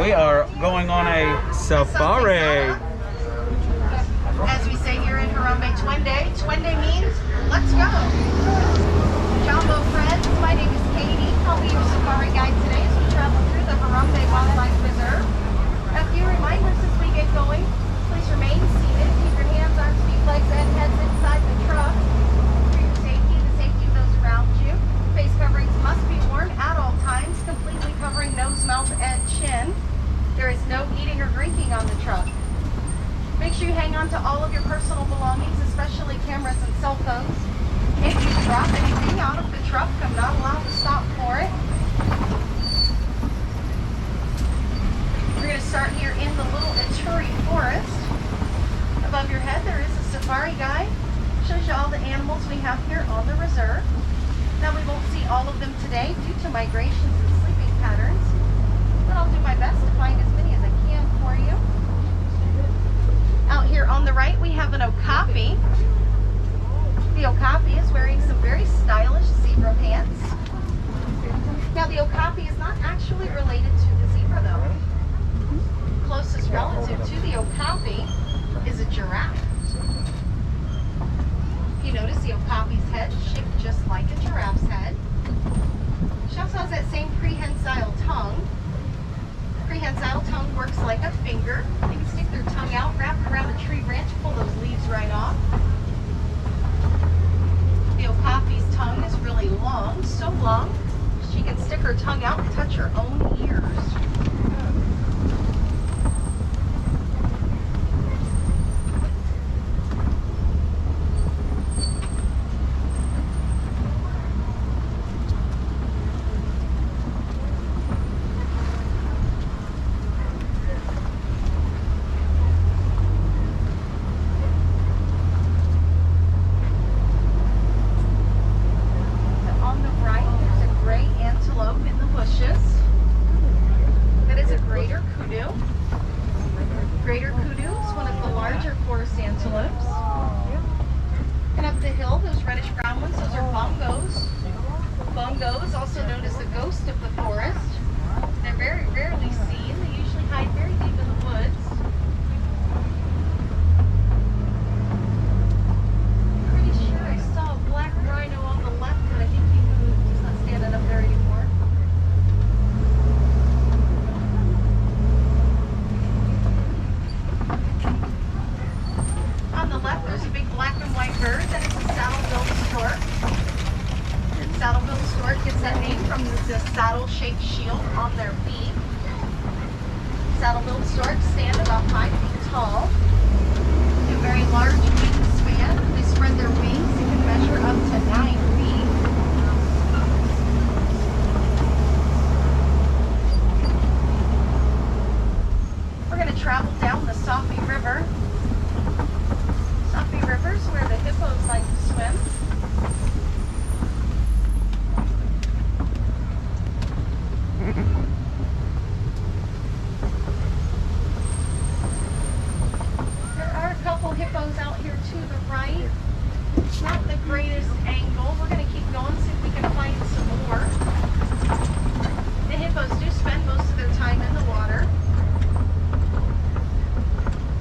we are going on a safari. As we say here in Harambe, Twende. Twende means let's go. Jumbo friends, my name is Katie. I'll be your safari guide today as we travel through the Harambe Wildlife Reserve. A few reminders as we get going. Please remain seated. Keep your hands, arms, feet, legs, and heads inside the truck. For your safety and the safety of those around you, face coverings must be worn at all times, completely covering nose, mouth, and chin. There is no eating or drinking on the truck. Make sure you hang on to all of your personal belongings, especially cameras and cell phones. If you drop anything out of the truck, I'm not allowed to stop for it. We're going to start here in the Little Ituri Forest. Above your head there is a safari guide. Shows you all the animals we have here on the reserve. Now we won't see all of them today due to migrations and sleeping patterns, but I'll do my best to find as many as I can for you. Out here on the right we have an okapi. The okapi is wearing some very stylish zebra pants. Now the okapi is not actually related to the zebra though. Closest relative to the okapi is a giraffe. You notice the okapi's head is shaped just like a giraffe's head. She also has that same prehensile tongue. Prehensile tongue works like a finger. They can stick their tongue out, wrap it around a tree branch, pull those leaves right off. The okapi's tongue is really long, so long she can stick her tongue out and touch her own ears. Bongos, also known as the ghost of the forest. They're very rarely seen. They usually hide very deep in the woods. Pretty sure I saw a black rhino on the left, but I think he moved. He's not standing up there anymore. On the left, there's a big black and white bird. That is a saddle-billed stork. Saddle-billed stork gets that name from the saddle-shaped shield on their beak. Saddle-billed storks stand about 5 feet tall. They have a very large wingspan. They spread their wings and can measure up to 9 feet. We're going to travel down the Safi River. Safi River is where the hippos like to swim. There are a couple hippos out here to the right. Not the greatest angle. We're going to keep going, see if we can find some more. The hippos do spend most of their time in the water.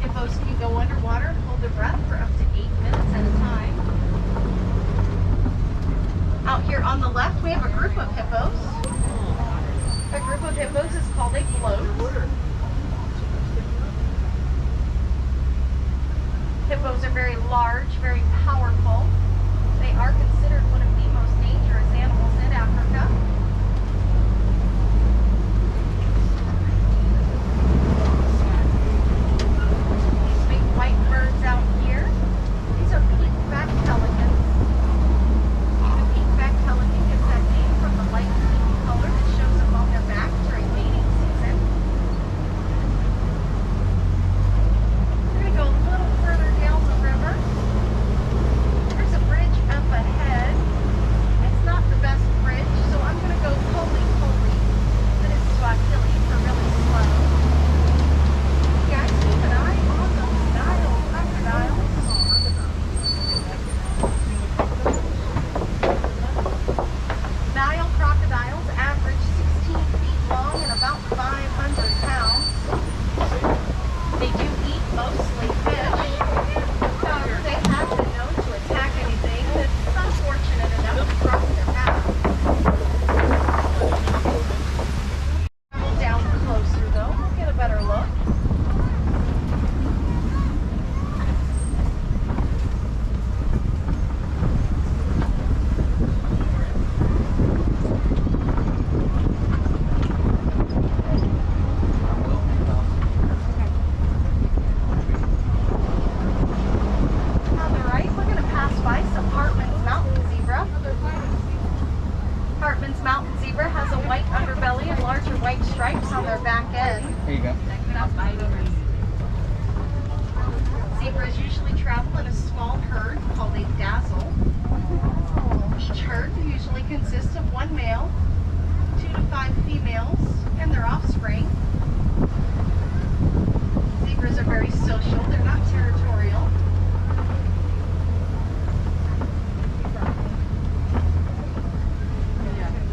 Hippos can go underwater and hold their breath for up to 8 minutes at a time. Out here on the left, we have a group of hippos. A group of hippos is called a float. Hippos are very large, very powerful. They are considered one of the most dangerous animals in Africa. These big white birds out here, these are peak-back pelicans. The peak-back pelican gets that name from the light pink color that shows up on their back during mating season. We're going to go a little further down the river. There's a bridge up ahead. and white stripes on their back end. Here you go. Zebras usually travel in a small herd called a dazzle. Each herd usually consists of one male, 2 to 5 females, and their offspring. Zebras are very social. They're not territorial.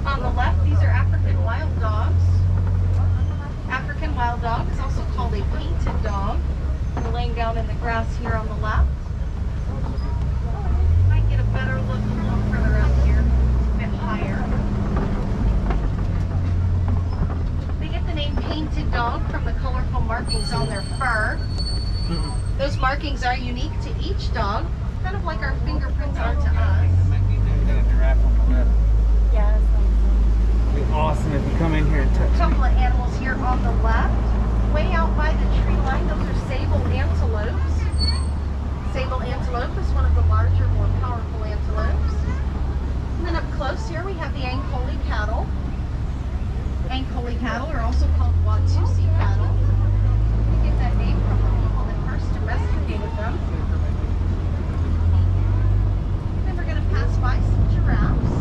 On the left, these are African wild dogs. African wild dog is also called a painted dog. They're laying down in the grass here on the left. Might get a better look a little further up here, a bit higher. They get the name painted dog from the colorful markings on their fur. Those markings are unique to each dog, kind of like our fingerprints are to us. Yes. It'd be awesome if you come in here and touch A couple me. of animals here on the left. Way out by the tree line, those are sable antelopes. Sable antelope is one of the larger, more powerful antelopes. And then up close here, we have the Ankole cattle. Ankole cattle are also called Watusi cattle. They get that name from the people that first domesticated them. And then we're going to pass by some giraffes.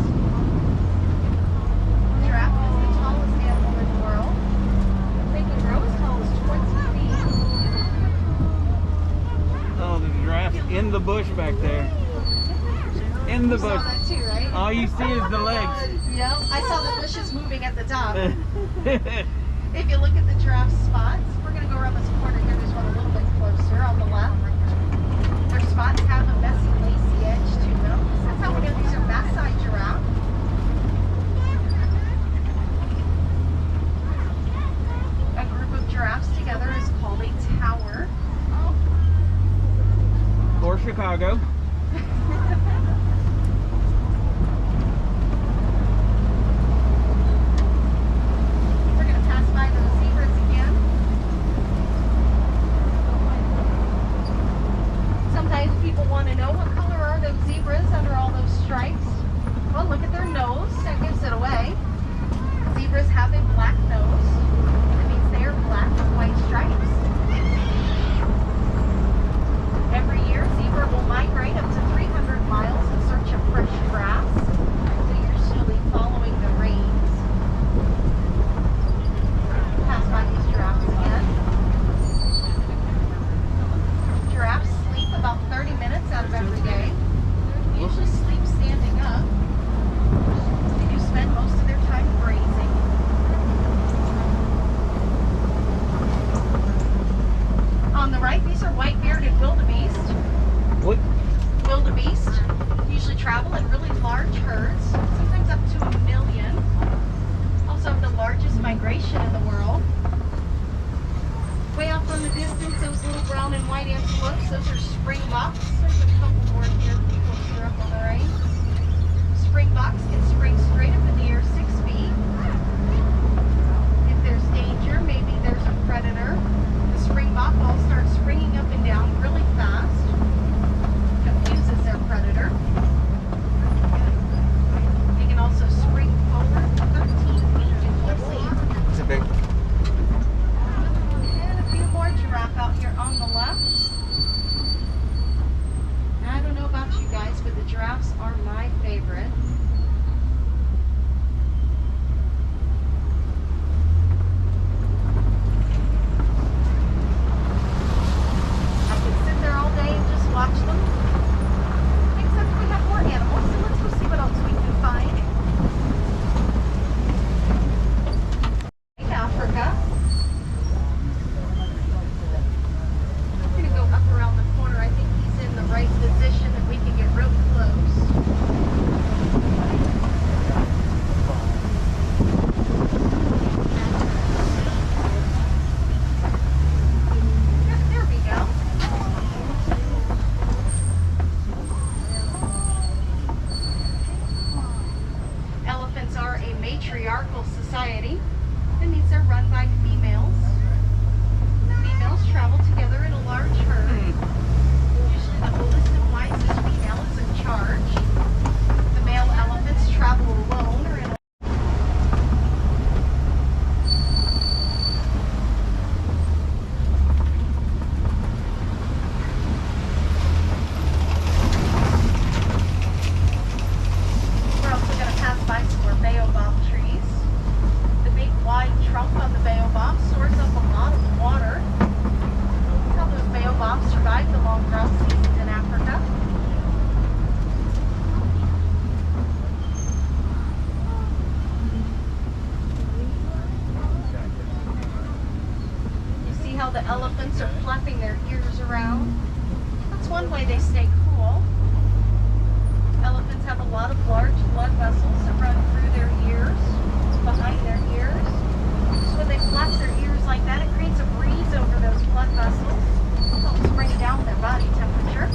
Giraffe is the tallest animal in the world. They can grow as tall as 20 feet. Oh, the giraffe's in the bush back there. In the You saw bush. that too, right? All you see is the legs. Yep, I saw the bushes moving at the top. If you look at the giraffe spots, we're going to go around this corner here. There's one a little bit closer on the left. Their spots have a messy, lacy edge to them. That's how we know these are Maasai giraffe. A group of giraffes together is called a tower. Or Chicago. We're going to pass by those zebras again. Sometimes people want to know what color are those zebras under all those stripes. Well, look at their nose. That gives it away. Zebras have a black nose. That means they are black with white stripes. Every year, zebra will migrate up to 300 miles in search of fresh grass. They're usually following the rains. Pass by these giraffes again. Giraffes sleep about 30 minutes out of every day. They usually sleep standing up. They do spend most of their time grazing. On the right, these are white-bearded wildebeest. What? Wildebeest usually travel in really large herds, sometimes up to 1 million. Also have the largest migration in the world. Way off in the distance, those little brown and white antelopes, those are springboks. There's a couple more here closer up on the right. Springboks can spring straight up in the air 6 feet. If there's danger, maybe there's a predator, the springbok will start springing up and down really fast. Confuses their predator. They can also spring forward 13 feet if you see. It's a big. And a few more giraffe out here on the left. the elephants are flapping their ears around. That's one way they stay cool. Elephants have a lot of large blood vessels that run through their ears, behind their ears. So when they flap their ears like that, it creates a breeze over those blood vessels. Helps bring down their body temperature.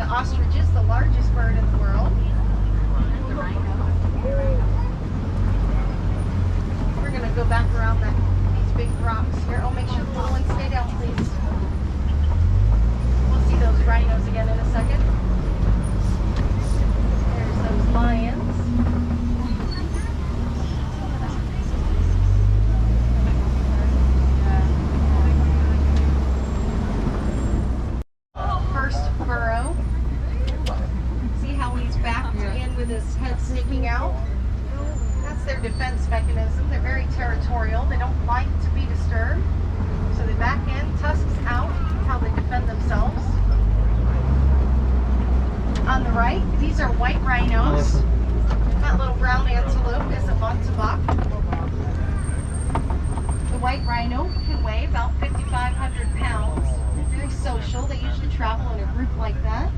Ostrich is the largest bird in the world. We're going to go back around these big rocks here. Oh, make sure the little ones stay down, please. We'll see those rhinos again in a second. There's those lions. First burrow. With his head sneaking out. That's their defense mechanism. They're very territorial. They don't like to be disturbed. So they back in, tusks out, how they defend themselves. On the right, these are white rhinos. That little brown antelope is a buntebok. The white rhino can weigh about 5,500 pounds. They're very social. They usually travel in a group like that.